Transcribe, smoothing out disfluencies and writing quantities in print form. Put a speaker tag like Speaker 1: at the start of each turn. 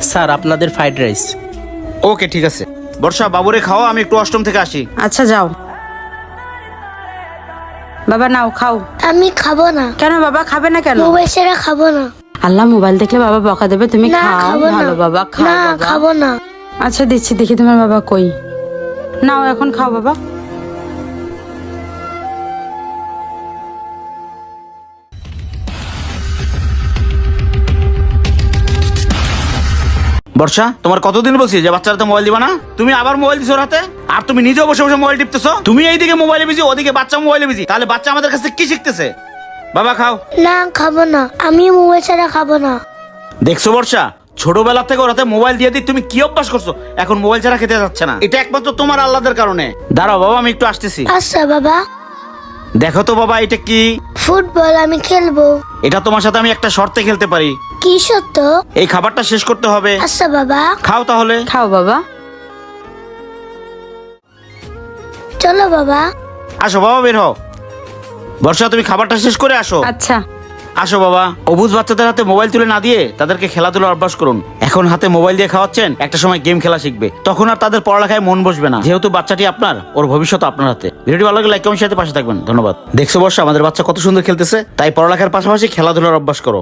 Speaker 1: Sir আপনাদের fried rice.
Speaker 2: ওকে ঠিক আছে। বর্ষা বাবুরে খাও, আমি একটু অষ্টম থেকে আসি।
Speaker 3: আচ্ছা যাও বাবা, নাও খাও।
Speaker 4: আমি খাবো না।
Speaker 3: কেন বাবা খাবে না কেন?
Speaker 4: মোবাইল ছাড়া খাবো না।
Speaker 3: আল্লাহ, মোবাইল দেখলে বাবা বকা দেবে, তুমি
Speaker 4: না
Speaker 3: খাও।
Speaker 4: খাবো না।
Speaker 3: ভালো বাবা, খাও
Speaker 4: না
Speaker 3: বাবা।
Speaker 4: খাবো না।
Speaker 3: আচ্ছা দিচ্ছি, দেখি তোমার বাবা কই। নাও এখন খাও বাবা।
Speaker 2: বর্ষা, তোমার কতদিন বলছি যে বাচ্চারা মোবাইল দিবা না? তুমি আবার মোবাইল দিছো ওর হাতে, আর তুমি নিজেও বসে বসে মোবাইল টিপতেছো। তুমি এইদিকে মোবাইলে বিজি, ওদিকে বাচ্চা মোবাইলে বিজি, তাহলে বাচ্চা আমাদের কাছে কি শিখতেছে? বাবা খাও।
Speaker 4: না খাবো না, আমি মোবাইল ছাড়া খাবো না।
Speaker 2: দেখছো বর্ষা, ছোটবেলা থেকে ওর হাতে মোবাইল দিয়ে দিই তুমি কি অভ্যাস করছো, এখন মোবাইল ছাড়া খেতে যাচ্ছে না। এটা একমাত্র তোমার আল্লাদের কারণে। দাঁড়াও বাবা, আমি একটু আসতেছি।
Speaker 4: আচ্ছা বাবা।
Speaker 2: দেখো তো বাবা, এটা কি?
Speaker 4: ফুটবল আমি খেলবো।
Speaker 2: এটা তোমার সাথে আমি একটা শর্তে খেলতে পারি।
Speaker 4: কি সত্য?
Speaker 2: এই খাবারটা শেষ করতে হবে।
Speaker 4: আচ্ছা বাবা।
Speaker 2: খাও তাহলে।
Speaker 3: খাও বাবা।
Speaker 4: চলো বাবা।
Speaker 2: আসো বাবা, বের হও। বর্ষা, তুমি খাবারটা শেষ করে আসো।
Speaker 3: আচ্ছা
Speaker 2: আসো বাবা। অবুঝ বাচ্চাদের হাতে মোবাইল তুলে না দিয়ে তাদেরকে খেলাধুলার অভ্যাস করুন। এখন হাতে মোবাইল দিয়ে খাওয়াচ্ছেন, একটা সময় গেম খেলা শিখবে, তখন আর তাদের পড়ালেখায় মন বসবে না। যেহেতু বাচ্চাটি আপনার, ওর ভবিষ্যৎ আপনার হাতে। ভিডিওটি ভালো লাগলে লাইক কমেন্ট সাথে পাশে থাকবেন। ধন্যবাদ। দেখছো বর্ষা, আমাদের বাচ্চা কত সুন্দর খেলতেছে। তাই পড়ালেখার পাশাপাশি খেলাধুলার অভ্যাস করো।